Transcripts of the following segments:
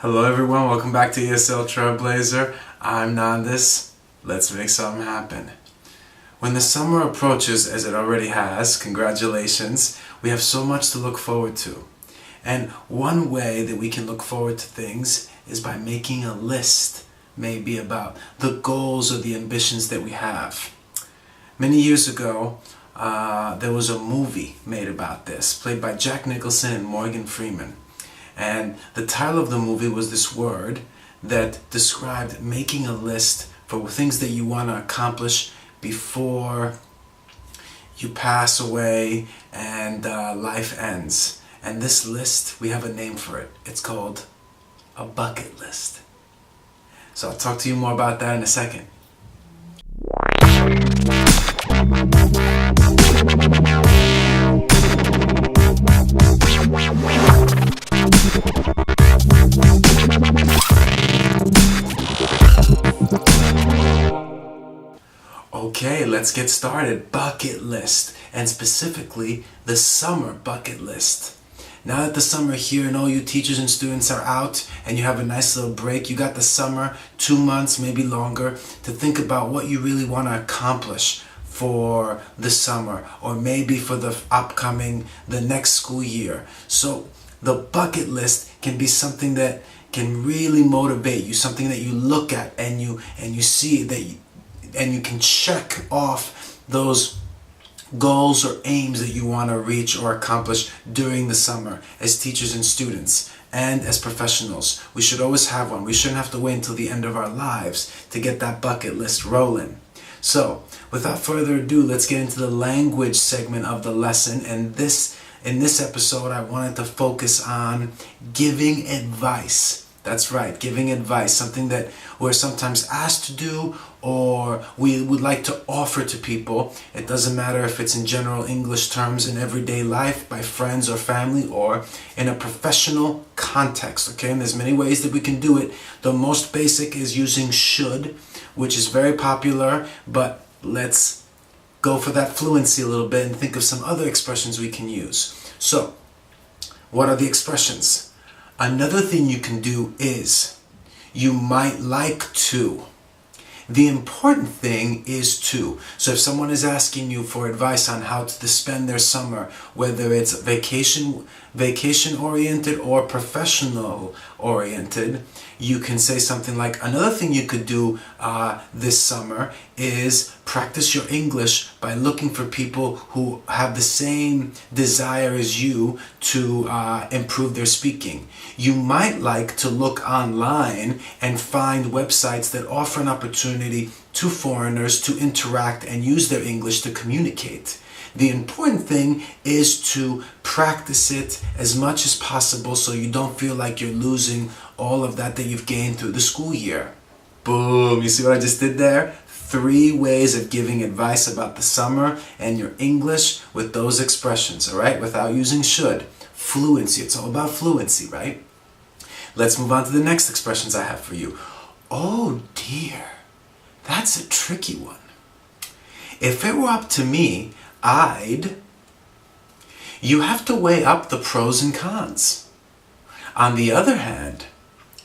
Hello everyone, welcome back to ESL Trailblazer. I'm Nandis. Let's make something happen. When the summer approaches, as it already has, congratulations, we have so much to look forward to. And one way that we can look forward to things is by making a list, maybe about the goals or the ambitions that we have. Many years ago, there was a movie made about this, played by Jack Nicholson and Morgan Freeman. And the title of the movie was this word that described making a list for things that you want to accomplish before you pass away and life ends. And this list, we have a name for it. It's called a bucket list. So I'll talk to you more about that in a second. Okay, let's get started. Bucket list, and specifically the summer bucket list. Now that the summer here and all you teachers and students are out and you have a nice little break, you got the summer, 2 months, maybe longer, to think about what you really want to accomplish for the summer or maybe for the next school year. So the bucket list can be something that can really motivate you, something that you look at and you see that and you can check off those goals or aims that you want to reach or accomplish during the summer as teachers and students and as professionals. We should always have one. We shouldn't have to wait until the end of our lives to get that bucket list rolling. So, without further ado, let's get into the language segment of the lesson. And in this episode, I wanted to focus on giving advice. That's right, giving advice, something that we're sometimes asked to do or we would like to offer to people. It doesn't matter if it's in general English terms in everyday life, by friends or family, or in a professional context, okay? And there's many ways that we can do it. The most basic is using should, which is very popular, but let's go for that fluency a little bit and think of some other expressions we can use. So, what are the expressions? Another thing you can do is, you might like to. The important thing is to. So if someone is asking you for advice on how to spend their summer, whether it's vacation oriented or professional oriented, you can say something like, another thing you could do this summer is practice your English by looking for people who have the same desire as you to improve their speaking. You might like to look online and find websites that offer an opportunity to foreigners to interact and use their English to communicate. The important thing is to practice it as much as possible so you don't feel like you're losing all of that you've gained through the school year. Boom! You see what I just did there? 3 ways of giving advice about the summer and your English with those expressions, alright? Without using should. Fluency. It's all about fluency, right? Let's move on to the next expressions I have for you. Oh dear, that's a tricky one. If it were up to me, you have to weigh up the pros and cons. On the other hand,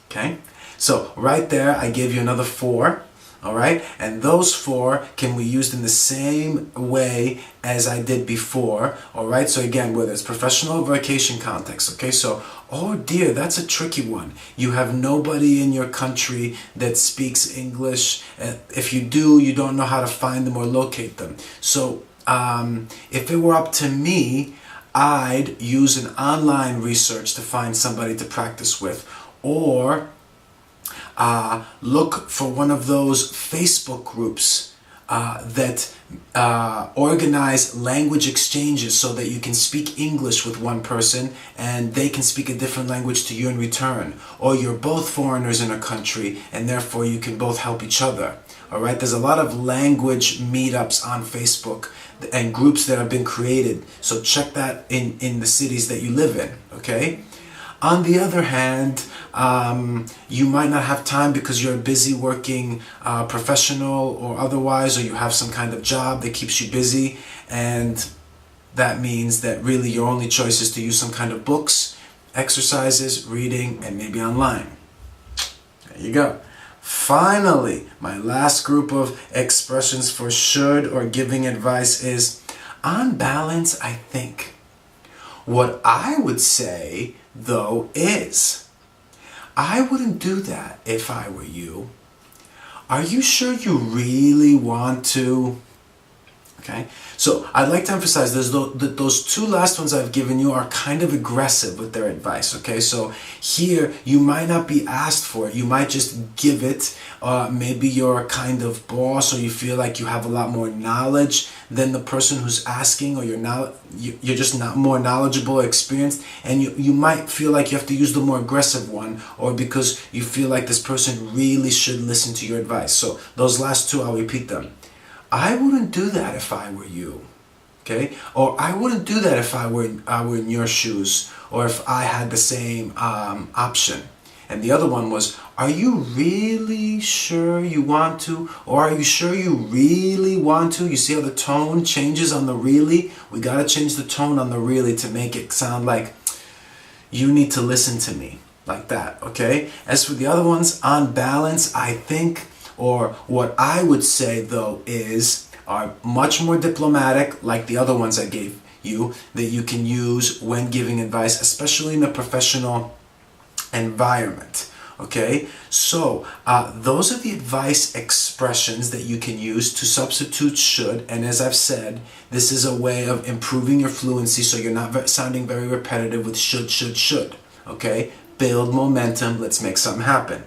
okay, so right there I gave you another 4, all right, and those 4 can be used in the same way as I did before, all right, so again, whether it's professional or vacation context, okay, so, oh dear, that's a tricky one. You have nobody in your country that speaks English. If you do, you don't know how to find them or locate them. So, if it were up to me, I'd use an online research to find somebody to practice with, or look for one of those Facebook groups that organize language exchanges so that you can speak English with one person and they can speak a different language to you in return. Or you're both foreigners in a country and therefore you can both help each other. Alright, there's a lot of language meetups on Facebook and groups that have been created. So check that in the cities that you live in, okay? On the other hand, you might not have time because you're a busy working professional or otherwise, or you have some kind of job that keeps you busy, and that means that really your only choice is to use some kind of books, exercises, reading, and maybe online. There you go. Finally, my last group of expressions for should or giving advice is on balance, I think. What I would say, though, is I wouldn't do that if I were you. Are you sure you really want to? Okay, so I'd like to emphasize those two last ones I've given you are kind of aggressive with their advice. Okay, so here you might not be asked for it. You might just give it. Maybe you're a kind of boss, or you feel like you have a lot more knowledge than the person who's asking, or you're just not more knowledgeable or experienced, and you might feel like you have to use the more aggressive one, or because you feel like this person really should listen to your advice. So those last two, I'll repeat them. I wouldn't do that if I were you, okay? Or I wouldn't do that if I were in your shoes, or if I had the same option. And the other one was, are you really sure you want to? Or are you sure you really want to? You see how the tone changes on the really? We gotta change the tone on the really to make it sound like you need to listen to me, like that, okay? As for the other ones, on balance, I think, or what I would say though are much more diplomatic, like the other ones I gave you, that you can use when giving advice, especially in a professional environment. Okay, so those are the advice expressions that you can use to substitute should. And as I've said, this is a way of improving your fluency, so you're not sounding very repetitive with should. Okay, build momentum. Let's make something happen.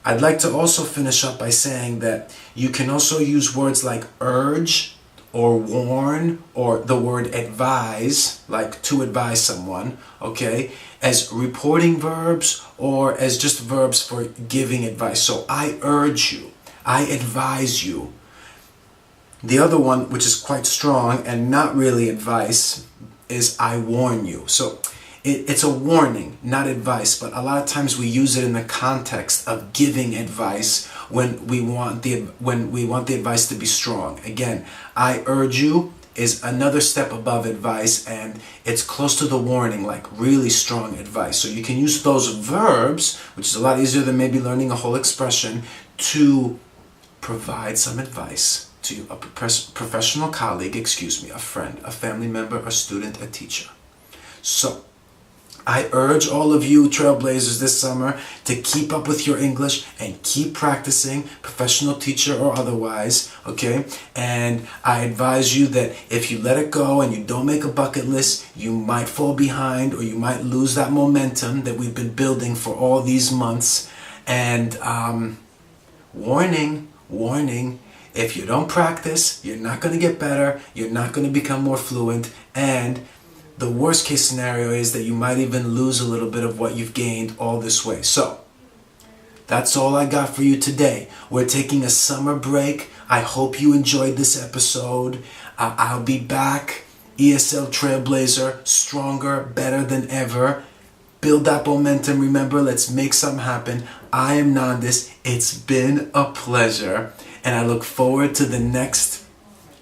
I'd like to also finish up by saying that you can also use words like urge or warn, or the word advise, like to advise someone, okay, as reporting verbs or as just verbs for giving advice. So I urge you, I advise you. The other one, which is quite strong and not really advice, is I warn you. So it's a warning, not advice, but a lot of times we use it in the context of giving advice when we want the advice to be strong. Again, I urge you is another step above advice, and it's close to the warning, like really strong advice. So you can use those verbs, which is a lot easier than maybe learning a whole expression, to provide some advice to a professional colleague, a friend, a family member, a student, a teacher. So I urge all of you Trailblazers this summer to keep up with your English and keep practicing, professional teacher or otherwise, okay? And I advise you that if you let it go and you don't make a bucket list, you might fall behind, or you might lose that momentum that we've been building for all these months. And warning, if you don't practice, you're not going to get better, you're not going to become more fluent, and the worst case scenario is that you might even lose a little bit of what you've gained all this way. So, that's all I got for you today. We're taking a summer break. I hope you enjoyed this episode. I'll be back, ESL Trailblazer, stronger, better than ever. Build that momentum. Remember, let's make something happen. I am Nandis. It's been a pleasure, and I look forward to the next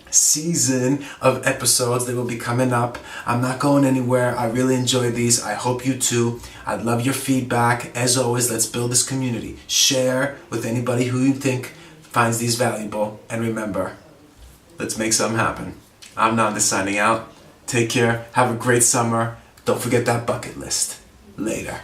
season of episodes that will be coming up. I'm not going anywhere. I really enjoy these. I hope you too. I'd love your feedback. As always, let's build this community. Share with anybody who you think finds these valuable. And remember, let's make something happen. I'm Nanda signing out. Take care. Have a great summer. Don't forget that bucket list. Later.